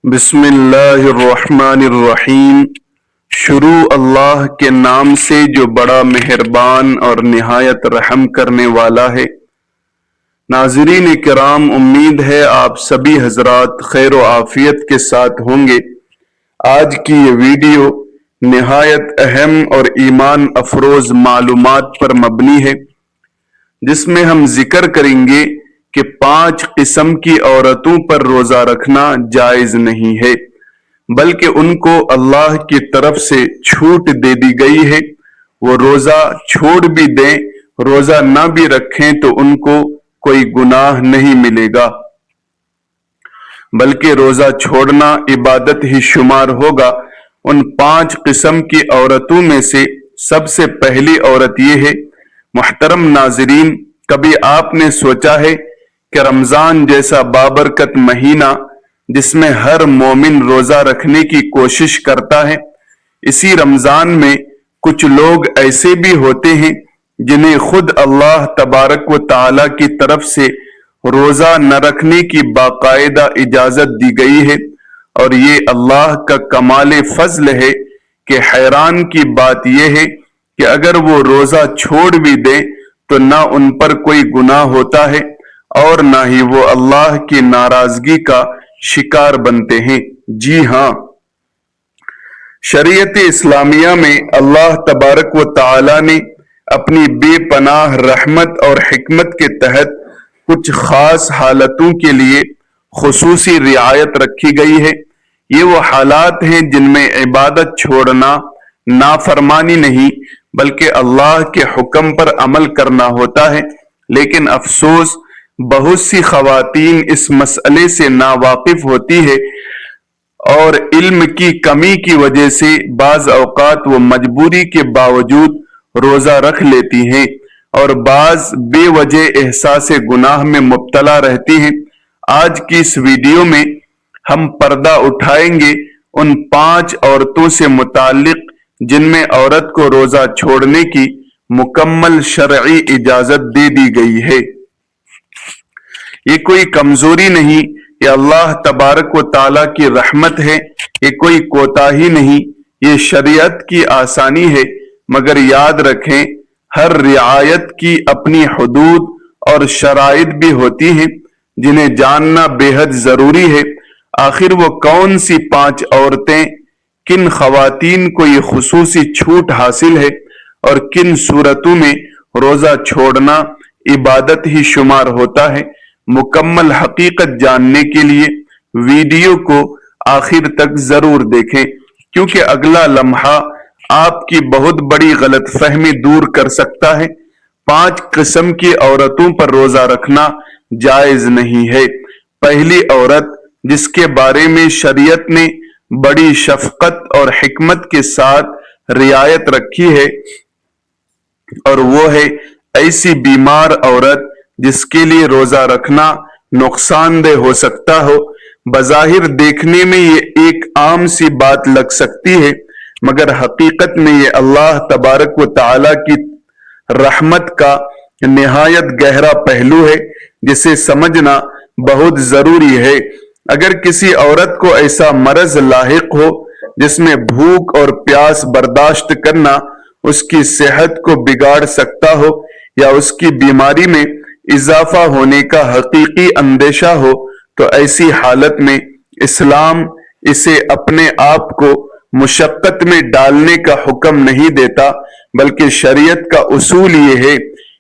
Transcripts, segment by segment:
بسم اللہ الرحمن الرحیم۔ شروع اللہ کے نام سے جو بڑا مہربان اور نہایت رحم کرنے والا ہے۔ ناظرین کرام، امید ہے آپ سبھی حضرات خیر و عافیت کے ساتھ ہوں گے۔ آج کی یہ ویڈیو نہایت اہم اور ایمان افروز معلومات پر مبنی ہے، جس میں ہم ذکر کریں گے کہ 5 قسم کی عورتوں پر روزہ رکھنا جائز نہیں ہے، بلکہ ان کو اللہ کی طرف سے چھوٹ دے دی گئی ہے۔ وہ روزہ چھوڑ بھی دیں، روزہ نہ بھی رکھیں تو ان کو کوئی گناہ نہیں ملے گا، بلکہ روزہ چھوڑنا عبادت ہی شمار ہوگا۔ ان 5 قسم کی عورتوں میں سے سب سے پہلی عورت یہ ہے۔ محترم ناظرین، کبھی آپ نے سوچا ہے کہ رمضان جیسا بابرکت مہینہ جس میں ہر مومن روزہ رکھنے کی کوشش کرتا ہے، اسی رمضان میں کچھ لوگ ایسے بھی ہوتے ہیں جنہیں خود اللہ تبارک و تعالی کی طرف سے روزہ نہ رکھنے کی باقاعدہ اجازت دی گئی ہے، اور یہ اللہ کا کمال فضل ہے کہ حیران کی بات یہ ہے کہ اگر وہ روزہ چھوڑ بھی دیں تو نہ ان پر کوئی گناہ ہوتا ہے اور نہ ہی وہ اللہ کی ناراضگی کا شکار بنتے ہیں۔ جی ہاں، شریعت اسلامیہ میں اللہ تبارک و تعالی نے اپنی بے پناہ رحمت اور حکمت کے تحت کچھ خاص حالتوں کے لیے خصوصی رعایت رکھی گئی ہے۔ یہ وہ حالات ہیں جن میں عبادت چھوڑنا نافرمانی نہیں بلکہ اللہ کے حکم پر عمل کرنا ہوتا ہے، لیکن افسوس بہت سی خواتین اس مسئلے سے ناواقف ہوتی ہے اور علم کی کمی کی وجہ سے بعض اوقات وہ مجبوری کے باوجود روزہ رکھ لیتی ہیں اور بعض بے وجہ احساس گناہ میں مبتلا رہتی ہیں۔ آج کی اس ویڈیو میں ہم پردہ اٹھائیں گے ان 5 عورتوں سے متعلق جن میں عورت کو روزہ چھوڑنے کی مکمل شرعی اجازت دے دی گئی ہے۔ یہ کوئی کمزوری نہیں، یہ اللہ تبارک و تعالی کی رحمت ہے، یہ کوئی کوتاہی نہیں، یہ شریعت کی آسانی ہے۔ مگر یاد رکھیں، ہر رعایت کی اپنی حدود اور شرائط بھی ہوتی ہیں جنہیں جاننا بے حد ضروری ہے۔ آخر وہ کون سی 5 عورتیں، کن خواتین کو یہ خصوصی چھوٹ حاصل ہے اور کن صورتوں میں روزہ چھوڑنا عبادت ہی شمار ہوتا ہے؟ مکمل حقیقت جاننے کے لیے ویڈیو کو آخر تک ضرور دیکھیں، کیونکہ اگلا لمحہ آپ کی بہت بڑی غلط فہمی دور کر سکتا ہے۔ 5 قسم کی عورتوں پر روزہ رکھنا جائز نہیں ہے۔ پہلی عورت جس کے بارے میں شریعت نے بڑی شفقت اور حکمت کے ساتھ رعایت رکھی ہے، اور وہ ہے ایسی بیمار عورت جس کے لیے روزہ رکھنا نقصان دہ ہو سکتا ہو۔ بظاہر دیکھنے میں یہ ایک عام سی بات لگ سکتی ہے، مگر حقیقت میں یہ اللہ تبارک و تعالی کی رحمت کا نہایت گہرا پہلو ہے جسے سمجھنا بہت ضروری ہے۔ اگر کسی عورت کو ایسا مرض لاحق ہو جس میں بھوک اور پیاس برداشت کرنا اس کی صحت کو بگاڑ سکتا ہو، یا اس کی بیماری میں اضافہ ہونے کا حقیقی اندیشہ ہو، تو ایسی حالت میں اسلام اسے اپنے آپ کو مشقت میں ڈالنے کا حکم نہیں دیتا، بلکہ شریعت کا اصول یہ ہے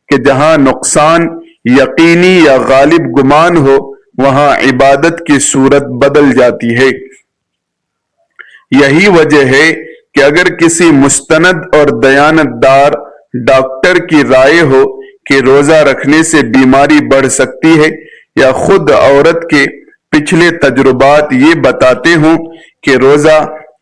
کہ جہاں نقصان یقینی یا غالب گمان ہو وہاں عبادت کی صورت بدل جاتی ہے۔ یہی وجہ ہے کہ اگر کسی مستند اور دیانت دار ڈاکٹر کی رائے ہو کہ روزہ رکھنے سے بیماری بڑھ سکتی ہے، یا خود عورت کے پچھلے تجربات یہ بتاتے ہوں کہ روزہ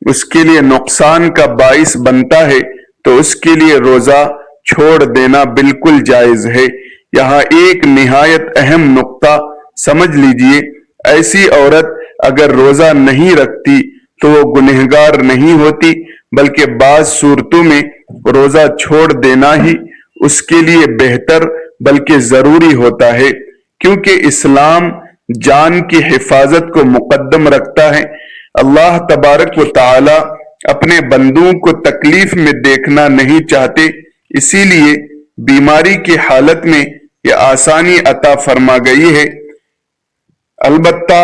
اس کے لیے نقصان کا باعث بنتا ہے، تو اس کے لیے روزہ چھوڑ دینا بالکل جائز ہے۔ یہاں ایک نہایت اہم نقطہ سمجھ لیجئے، ایسی عورت اگر روزہ نہیں رکھتی تو وہ گنہگار نہیں ہوتی، بلکہ بعض صورتوں میں روزہ چھوڑ دینا ہی اس کے لیے بہتر بلکہ ضروری ہوتا ہے، کیونکہ اسلام جان کی حفاظت کو مقدم رکھتا ہے۔ اللہ تبارک و تعالی اپنے بندوں کو تکلیف میں دیکھنا نہیں چاہتے، اسی لیے بیماری کی حالت میں یہ آسانی عطا فرما گئی ہے۔ البتہ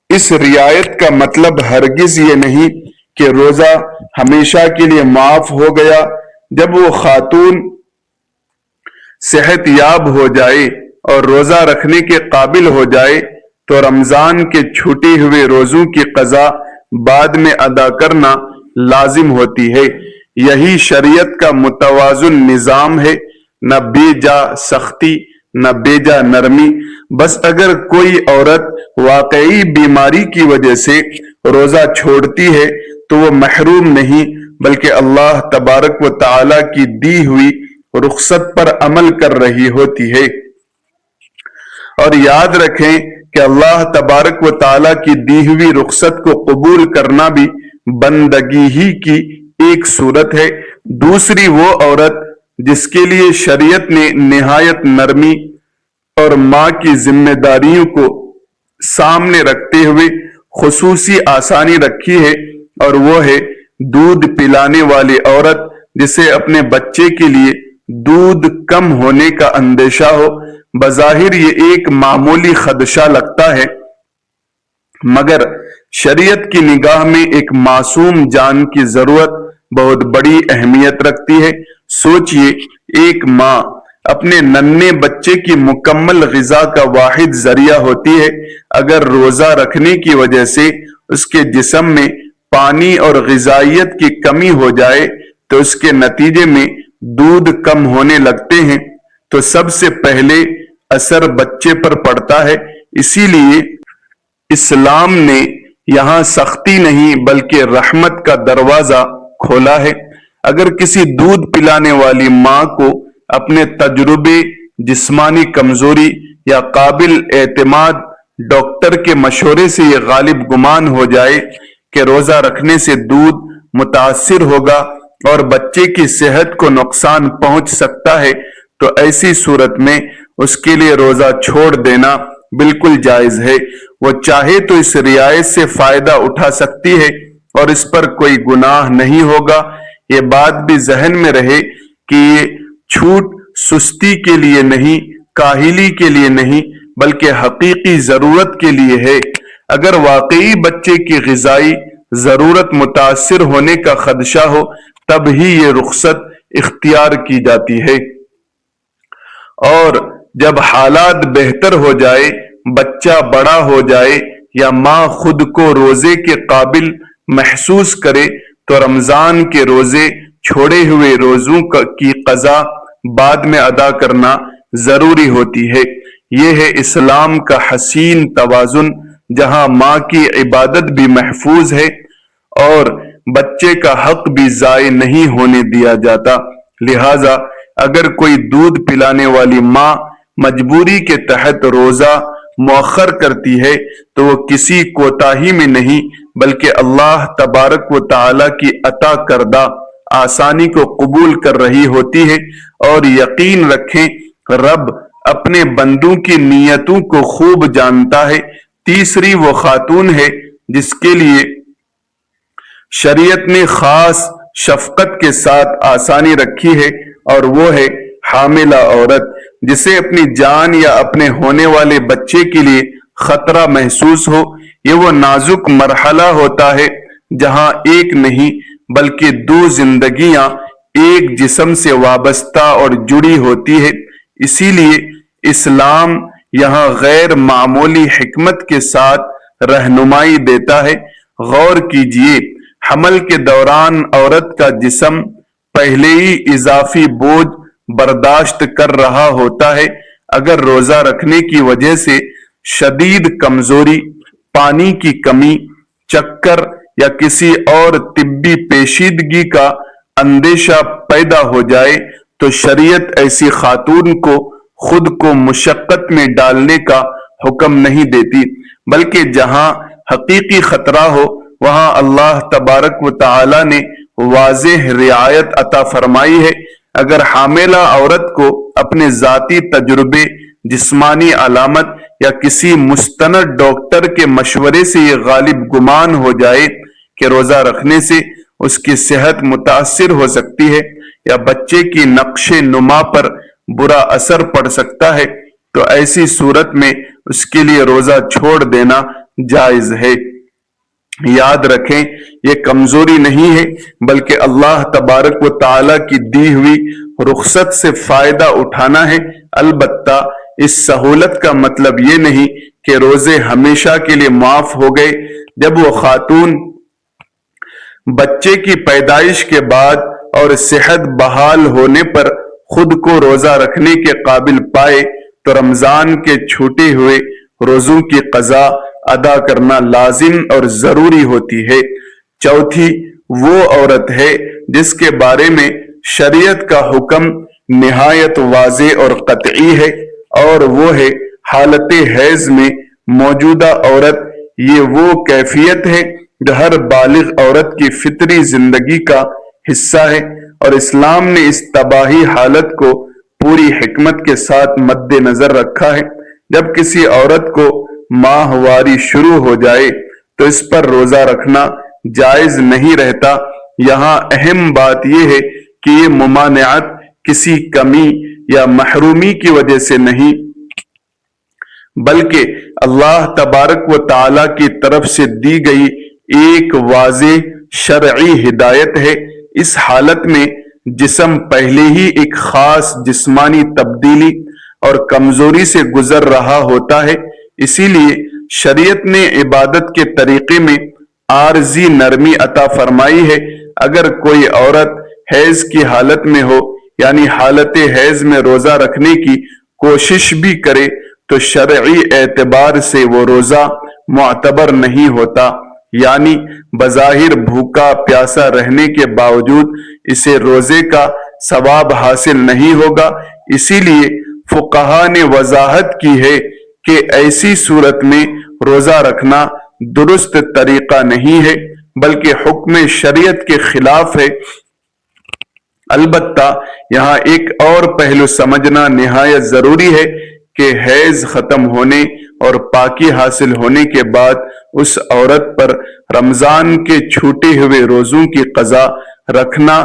اس رعایت کا مطلب ہرگز یہ نہیں کہ روزہ ہمیشہ کے لیے معاف ہو گیا۔ جب وہ خاتون صحت یاب ہو جائے اور روزہ رکھنے کے قابل ہو جائے تو رمضان کے چھوٹے ہوئے روزوں کی قضا بعد میں ادا کرنا لازم ہوتی ہے۔ یہی شریعت کا متوازن نظام ہے، نہ بے جا سختی نہ بے جا نرمی۔ بس اگر کوئی عورت واقعی بیماری کی وجہ سے روزہ چھوڑتی ہے تو وہ محروم نہیں بلکہ اللہ تبارک و تعالی کی دی ہوئی رخصت پر عمل کر رہی ہوتی ہے۔ اور یاد رکھیں کہ اللہ تبارک و تعالی کی دی ہوئی رخصت کو قبول کرنا بھی بندگی ہی کی ایک صورت ہے۔ دوسری وہ عورت جس کے لیے شریعت نے نہایت نرمی اور ماں کی ذمہ داریوں کو سامنے رکھتے ہوئے خصوصی آسانی رکھی ہے، اور وہ ہے دودھ پلانے والی عورت جسے اپنے بچے کے لیے دودھ کم ہونے کا اندیشہ ہو۔ بظاہر یہ ایک معمولی خدشہ لگتا ہے، مگر شریعت کی نگاہ میں ایک معصوم جان کی ضرورت بہت بڑی اہمیت رکھتی ہے۔ سوچئے، ایک ماں اپنے ننھے بچے کی مکمل غذا کا واحد ذریعہ ہوتی ہے۔ اگر روزہ رکھنے کی وجہ سے اس کے جسم میں پانی اور غذائیت کی کمی ہو جائے تو اس کے نتیجے میں دودھ کم ہونے لگتے ہیں، تو سب سے پہلے اثر بچے پر پڑتا ہے۔ اسی لیے اسلام نے یہاں سختی نہیں بلکہ رحمت کا دروازہ کھولا ہے۔ اگر کسی دودھ پلانے والی ماں کو اپنے تجربے، جسمانی کمزوری یا قابل اعتماد ڈاکٹر کے مشورے سے یہ غالب گمان ہو جائے کہ روزہ رکھنے سے دودھ متاثر ہوگا اور بچے کی صحت کو نقصان پہنچ سکتا ہے، تو ایسی صورت میں اس کے لیے روزہ چھوڑ دینا بالکل جائز ہے۔ وہ چاہے تو اس رعایت سے فائدہ اٹھا سکتی ہے اور اس پر کوئی گناہ نہیں ہوگا۔ یہ بات بھی ذہن میں رہے کہ یہ چھوٹ سستی کے لیے نہیں، کاہلی کے لیے نہیں، بلکہ حقیقی ضرورت کے لیے ہے۔ اگر واقعی بچے کی غذائی ضرورت متاثر ہونے کا خدشہ ہو تب ہی یہ رخصت اختیار کی جاتی ہے، اور جب حالات بہتر ہو جائے، بچہ بڑا ہو جائے یا ماں خود کو روزے کے قابل محسوس کرے تو رمضان کے روزے چھوڑے ہوئے روزوں کی قضا بعد میں ادا کرنا ضروری ہوتی ہے۔ یہ ہے اسلام کا حسین توازن، جہاں ماں کی عبادت بھی محفوظ ہے اور بچے کا حق بھی ضائع نہیں ہونے دیا جاتا۔ لہذا اگر کوئی دودھ پلانے والی ماں مجبوری کے تحت روزہ مؤخر کرتی ہے تو وہ کسی کوتاہی میں نہیں بلکہ اللہ تبارک و تعالی کی عطا کردہ آسانی کو قبول کر رہی ہوتی ہے۔ اور یقین رکھیں، رب اپنے بندوں کی نیتوں کو خوب جانتا ہے۔ تیسری وہ خاتون ہے جس کے لیے شریعت نے خاص شفقت کے ساتھ آسانی رکھی ہے، اور وہ ہے حاملہ عورت جسے اپنی جان یا اپنے ہونے والے بچے کے لیے خطرہ محسوس ہو۔ یہ وہ نازک مرحلہ ہوتا ہے جہاں ایک نہیں بلکہ دو زندگیاں ایک جسم سے وابستہ اور جڑی ہوتی ہے۔ اسی لیے اسلام یہاں غیر معمولی حکمت کے ساتھ رہنمائی دیتا ہے۔ غور کیجئے، حمل کے دوران عورت کا جسم پہلے ہی اضافی بوجھ برداشت کر رہا ہوتا ہے۔ اگر روزہ رکھنے کی وجہ سے شدید کمزوری، پانی کی کمی، چکر یا کسی اور طبی پیچیدگی کا اندیشہ پیدا ہو جائے تو شریعت ایسی خاتون کو خود کو مشقت میں ڈالنے کا حکم نہیں دیتی، بلکہ جہاں حقیقی خطرہ ہو وہاں اللہ تبارک و تعالی نے واضح رعایت عطا فرمائی ہے۔ اگر حاملہ عورت کو اپنے ذاتی تجربے، جسمانی علامت یا کسی مستند ڈاکٹر کے مشورے سے یہ غالب گمان ہو جائے کہ روزہ رکھنے سے اس کی صحت متاثر ہو سکتی ہے یا بچے کی نقش نما پر برا اثر پڑ سکتا ہے تو ایسی صورت میں اس کے لیے روزہ چھوڑ دینا جائز ہے۔ یاد رکھیں یہ کمزوری نہیں ہے بلکہ اللہ تبارک و تعالی کی دی ہوئی رخصت سے فائدہ اٹھانا ہے۔ البتہ اس سہولت کا مطلب یہ نہیں کہ روزے ہمیشہ کے لیے معاف ہو گئے۔ جب وہ خاتون بچے کی پیدائش کے بعد اور صحت بحال ہونے پر خود کو روزہ رکھنے کے قابل پائے تو رمضان کے چھوٹے ہوئے روزوں کی قضا ادا کرنا لازم اور ضروری ہوتی ہے۔ چوتھی وہ عورت ہے جس کے بارے میں شریعت کا حکم نہایت واضح اور قطعی ہے اور وہ ہے حالت حیض میں موجودہ عورت۔ یہ وہ کیفیت ہے جو ہر بالغ عورت کی فطری زندگی کا حصہ ہے اور اسلام نے اس تباہی حالت کو پوری حکمت کے ساتھ مد نظر رکھا ہے۔ جب کسی عورت کو ماہواری شروع ہو جائے تو اس پر روزہ رکھنا جائز نہیں رہتا۔ یہاں اہم بات یہ ہے کہ یہ ممانعت کسی کمی یا محرومی کی وجہ سے نہیں بلکہ اللہ تبارک و تعالی کی طرف سے دی گئی ایک واضح شرعی ہدایت ہے۔ اس حالت میں جسم پہلے ہی ایک خاص جسمانی تبدیلی اور کمزوری سے گزر رہا ہوتا ہے، اسی لیے شریعت نے عبادت کے طریقے میں عارضی نرمی عطا فرمائی ہے۔ اگر کوئی عورت حیض کی حالت میں ہو یعنی حالت حیض میں روزہ رکھنے کی کوشش بھی کرے تو شرعی اعتبار سے وہ روزہ معتبر نہیں ہوتا، یعنی بظاہر بھوکا پیاسا رہنے کے باوجود اسے روزے کا ثواب حاصل نہیں ہوگا۔ اسی لیے فقہا نے وضاحت کی ہے کہ ایسی صورت میں روزہ رکھنا درست طریقہ نہیں ہے بلکہ حکم شریعت کے خلاف ہے۔ البتہ یہاں ایک اور پہلو سمجھنا نہایت ضروری ہے کہ حیض ختم ہونے اور پاکی حاصل ہونے کے بعد اس عورت پر رمضان کے چھوٹے ہوئے روزوں کی قضا رکھنا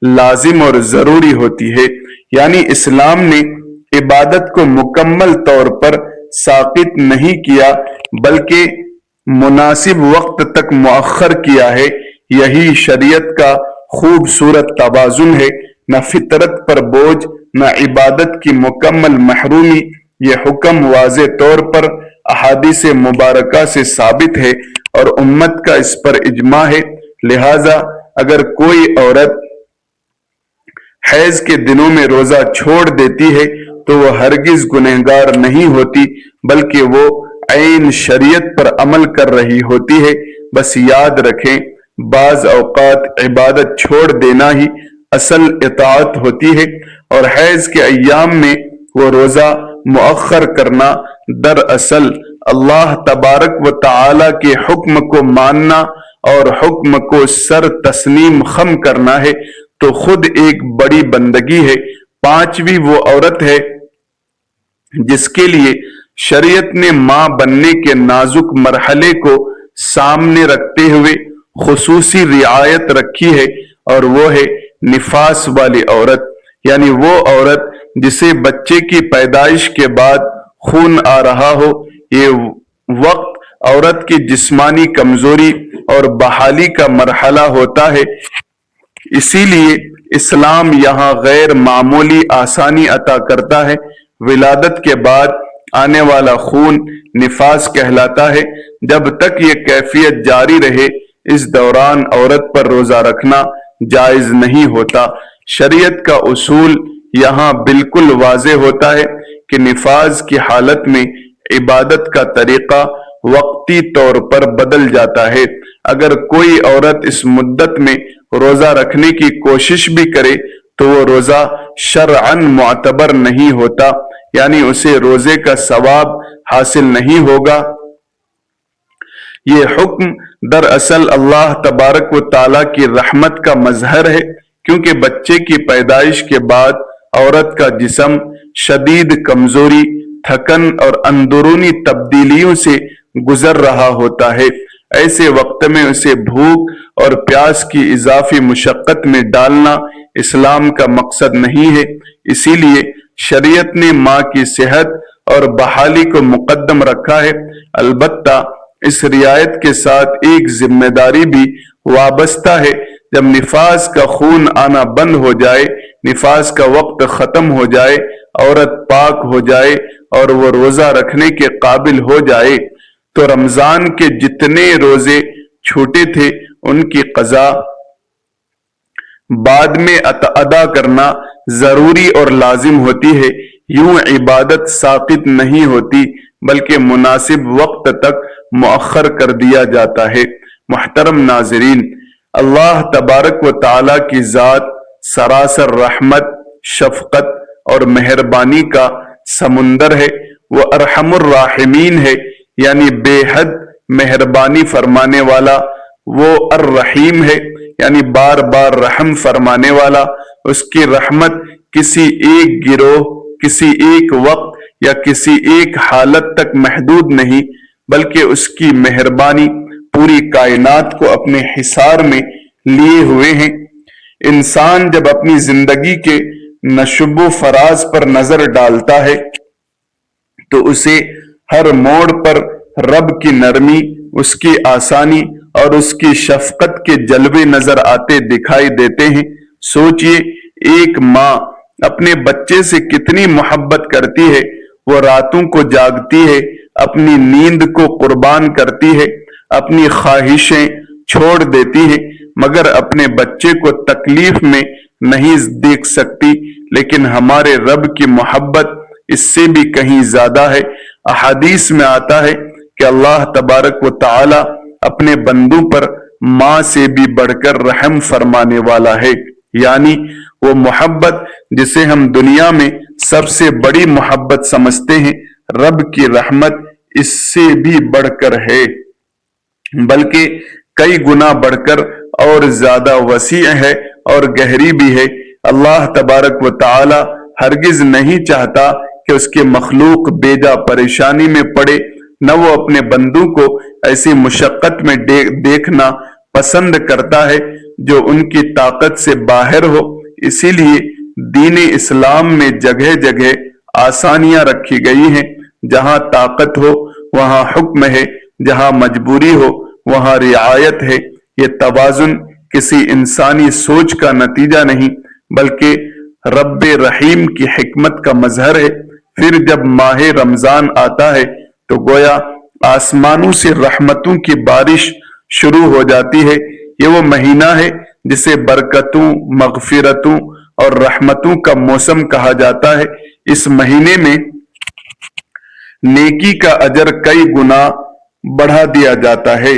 لازم اور ضروری ہوتی ہے، یعنی اسلام نے عبادت کو مکمل طور پر ساقط نہیں کیا بلکہ مناسب وقت تک مؤخر کیا ہے۔ یہی شریعت کا خوبصورت توازن ہے، نہ فطرت پر بوجھ نہ عبادت کی مکمل محرومی۔ یہ حکم واضح طور پر احادیث مبارکہ سے ثابت ہے اور امت کا اس پر اجماع ہے۔ لہذا اگر کوئی عورت حیض کے دنوں میں روزہ چھوڑ دیتی ہے تو وہ ہرگز گنہگار نہیں ہوتی بلکہ وہ عین شریعت پر عمل کر رہی ہوتی ہے۔ بس یاد رکھیں بعض اوقات عبادت چھوڑ دینا ہی اصل اطاعت ہوتی ہے اور حیض کے ایام میں وہ روزہ مؤخر کرنا دراصل اللہ تبارک و تعالی کے حکم کو ماننا اور حکم کو سر تسلیم خم کرنا ہے، تو خود ایک بڑی بندگی ہے۔ پانچویں وہ عورت ہے جس کے لیے شریعت نے ماں بننے کے نازک مرحلے کو سامنے رکھتے ہوئے خصوصی رعایت رکھی ہے اور وہ ہے نفاس والی عورت، یعنی وہ عورت جسے بچے کی پیدائش کے بعد خون آ رہا ہو۔ یہ وقت عورت کی جسمانی کمزوری اور بحالی کا مرحلہ ہوتا ہے، اسی لیے اسلام یہاں غیر معمولی آسانی عطا کرتا ہے۔ ولادت کے بعد آنے والا خون نفاس کہلاتا ہے۔ جب تک یہ کیفیت جاری رہے اس دوران عورت پر روزہ رکھنا جائز نہیں ہوتا۔ شریعت کا اصول یہاں بالکل واضح ہوتا ہے کہ نفاس کی حالت میں عبادت کا طریقہ وقتی طور پر بدل جاتا ہے۔ اگر کوئی عورت اس مدت میں روزہ رکھنے کی کوشش بھی کرے تو وہ روزہ شرعاً معتبر نہیں ہوتا، یعنی اسے روزے کا ثواب حاصل نہیں ہوگا۔ یہ حکم دراصل اللہ تبارک و تعالیٰ کی رحمت کا مظہر ہے، کیونکہ بچے کی پیدائش کے بعد عورت کا جسم شدید کمزوری، تھکن اور اندرونی تبدیلیوں سے گزر رہا ہوتا ہے، ایسے وقت میں اسے بھوک اور پیاس کی اضافی مشقت میں ڈالنا اسلام کا مقصد نہیں ہے۔ اسی لیے شریعت نے ماں کی صحت اور بحالی کو مقدم رکھا ہے۔ البتہ اس رعایت کے ساتھ ایک ذمہ داری بھی وابستہ ہے، جب نفاس کا خون آنا بند ہو جائے، نفاس کا وقت ختم ہو جائے، عورت پاک ہو جائے اور وہ روزہ رکھنے کے قابل ہو جائے، تو رمضان کے جتنے روزے چھوٹے تھے ان کی قضا بعد میں ادا کرنا ضروری اور لازم ہوتی ہے۔ یوں عبادت ساقط نہیں ہوتی بلکہ مناسب وقت تک مؤخر کر دیا جاتا ہے۔ محترم ناظرین، اللہ تبارک و تعالیٰ کی ذات سراسر رحمت، شفقت اور مہربانی کا سمندر ہے۔ وہ ارحم الراحمین ہے، یعنی بے حد مہربانی فرمانے والا۔ وہ الرحیم ہے، یعنی بار بار رحم فرمانے والا۔ اس کی رحمت کسی ایک گروہ، کسی ایک وقت یا کسی ایک حالت تک محدود نہیں، بلکہ اس کی مہربانی پوری کائنات کو اپنے حصار میں لیے ہوئے ہیں۔ انسان جب اپنی زندگی کے نشو و فراز پر نظر ڈالتا ہے تو اسے ہر موڑ پر رب کی نرمی، اس کی آسانی اور اس کی شفقت کے جلوے نظر آتے دکھائی دیتے ہیں۔ سوچئے، ایک ماں اپنے بچے سے کتنی محبت کرتی ہے۔ وہ راتوں کو جاگتی ہے، اپنی نیند کو قربان کرتی ہے، اپنی خواہشیں چھوڑ دیتی ہے، مگر اپنے بچے کو تکلیف میں نہیں دیکھ سکتی۔ لیکن ہمارے رب کی محبت اس سے بھی کہیں زیادہ ہے۔ احادیث میں آتا ہے کہ اللہ تبارک و تعالی اپنے بندوں پر ماں سے بھی بڑھ کر رحم فرمانے والا ہے، یعنی وہ محبت جسے ہم دنیا میں سب سے بڑی محبت سمجھتے ہیں، رب کی رحمت اس سے بھی بڑھ کر ہے، بلکہ کئی گنا بڑھ کر اور زیادہ وسیع ہے اور گہری بھی ہے۔ اللہ تبارک و تعالی ہرگز نہیں چاہتا کہ اس کے مخلوق بیجا پریشانی میں پڑے، نہ وہ اپنے بندوں کو ایسی مشقت میں دیکھنا پسند کرتا ہے جو ان کی طاقت سے باہر ہو۔ اسی لیے دین اسلام میں جگہ جگہ آسانیاں رکھی گئی ہیں۔ جہاں طاقت ہو وہاں حکم ہے، جہاں مجبوری ہو وہاں رعایت ہے۔ یہ توازن کسی انسانی سوچ کا نتیجہ نہیں بلکہ رب رحیم کی حکمت کا مظہر ہے۔ پھر جب ماہ رمضان آتا ہے تو گویا آسمانوں سے رحمتوں کی بارش شروع ہو جاتی ہے۔ یہ وہ مہینہ ہے جسے برکتوں، مغفرتوں اور رحمتوں کا موسم کہا جاتا ہے۔ اس مہینے میں نیکی کا اجر کئی گنا بڑھا دیا جاتا ہے،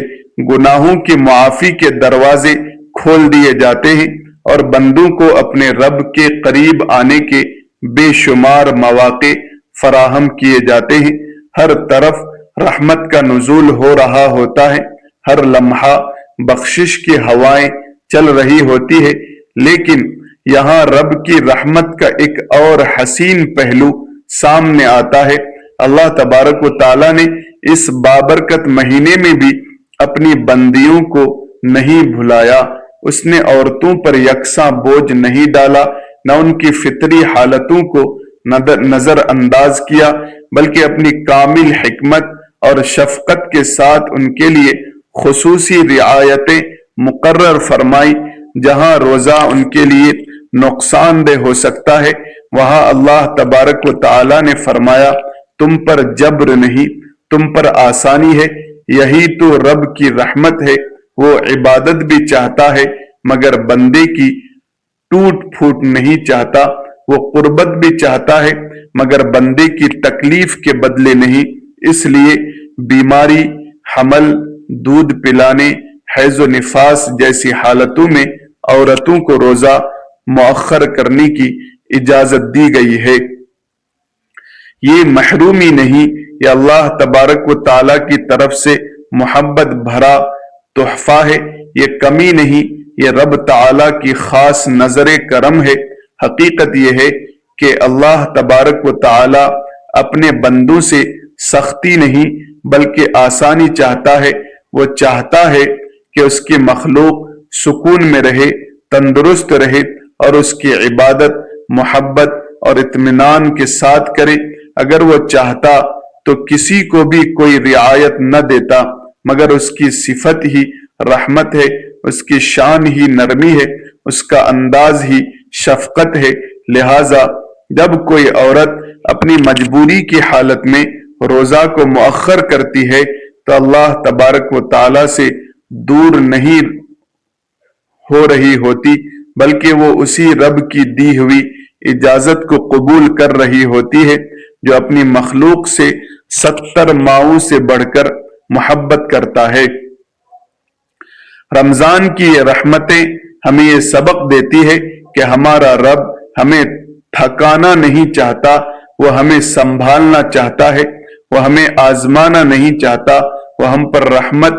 گناہوں کی معافی کے دروازے کھول دیے جاتے ہیں اور بندوں کو اپنے رب کے قریب آنے کے بے شمار مواقع فراہم کیے جاتے ہیں۔ ہر طرف رحمت کا نزول ہو رہا ہوتا ہے، ہر لمحہ بخشش کی ہوائیں چل رہی ہوتی ہے۔ لیکن یہاں رب کی رحمت کا ایک اور حسین پہلو سامنے آتا ہے۔ اللہ تبارک و تعالیٰ نے اس بابرکت مہینے میں بھی اپنی بندیوں کو نہیں بھلایا۔ اس نے عورتوں پر یکساں بوجھ نہیں ڈالا، نہ ان کی فطری حالتوں کو نظر انداز کیا، بلکہ اپنی کامل حکمت اور شفقت کے ساتھ ان کے لیے خصوصی رعایتیں مقرر فرمائی۔ جہاں روزہ ان کے لیے نقصان دہ ہو سکتا ہے، وہاں اللہ تبارک و تعالیٰ نے فرمایا تم پر جبر نہیں، تم پر آسانی ہے۔ یہی تو رب کی رحمت ہے، وہ عبادت بھی چاہتا ہے مگر بندے کی ٹوٹ پھوٹ نہیں چاہتا، وہ قربت بھی چاہتا ہے مگر بندے کی تکلیف کے بدلے نہیں۔ اس لیے بیماری، حمل، دودھ پلانے، حیض و نفاس جیسی حالتوں میں عورتوں کو روزہ مؤخر کرنے کی اجازت دی گئی ہے۔ یہ محرومی نہیں، یہ اللہ تبارک و تعالیٰ کی طرف سے محبت بھرا تحفہ ہے۔ یہ کمی نہیں، یہ رب تعالیٰ کی خاص نظر کرم ہے۔ حقیقت یہ ہے کہ اللہ تبارک و تعالیٰ اپنے بندوں سے سختی نہیں بلکہ آسانی چاہتا ہے۔ وہ چاہتا ہے کہ اس کی مخلوق سکون میں رہے، تندرست رہے اور اس کی عبادت محبت اور اطمینان کے ساتھ کرے۔ اگر وہ چاہتا تو کسی کو بھی کوئی رعایت نہ دیتا، مگر اس کی صفت ہی رحمت ہے، اس کی شان ہی نرمی ہے، اس کا انداز ہی شفقت ہے۔ لہذا جب کوئی عورت اپنی مجبوری کی حالت میں روزہ کو مؤخر کرتی ہے تو اللہ تبارک و تعالی سے دور نہیں ہو رہی ہوتی، بلکہ وہ اسی رب کی دی ہوئی اجازت کو قبول کر رہی ہوتی ہے جو اپنی مخلوق سے 70 ماؤں سے بڑھ کر محبت کرتا ہے۔ رمضان کی یہ رحمتیں ہمیں یہ سبق دیتی ہے کہ ہمارا رب ہمیں تھکانا نہیں چاہتا، وہ ہمیں سنبھالنا چاہتا ہے، وہ ہمیں آزمانا نہیں چاہتا، وہ ہم پر رحمت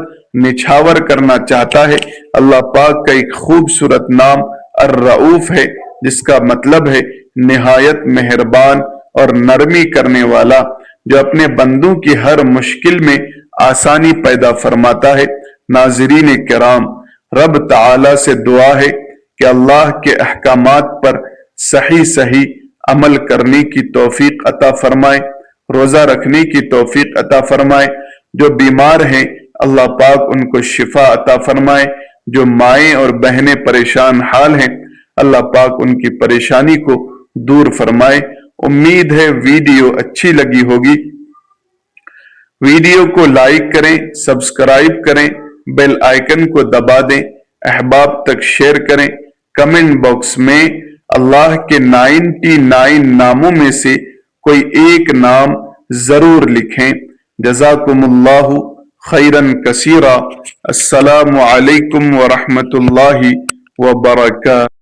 نچھاور کرنا چاہتا ہے۔ اللہ پاک کا ایک خوبصورت نام الرؤوف ہے، جس کا مطلب ہے نہایت مہربان اور نرمی کرنے والا، جو اپنے بندوں کی ہر مشکل میں آسانی پیدا فرماتا ہے۔ ناظرین کرام، رب تعالی سے دعا ہے کہ اللہ کے احکامات پر صحیح عمل کرنے کی توفیق عطا فرمائے، روزہ رکھنے کی توفیق عطا فرمائے۔ جو بیمار ہیں اللہ پاک ان کو شفا عطا فرمائے، جو مائیں اور بہنیں پریشان حال ہیں اللہ پاک ان کی پریشانی کو دور فرمائے۔ امید ہے ویڈیو اچھی لگی ہوگی۔ ویڈیو کو لائک کریں، سبسکرائب کریں، بیل آئیکن کو دبا دیں، احباب تک شیئر کریں۔ کمنٹ باکس میں اللہ کے 99 ناموں میں سے کوئی ایک نام ضرور لکھیں۔ جزاکم اللہ خیرن کثیرا۔ السلام علیکم ورحمۃ اللہ وبرکاتہ۔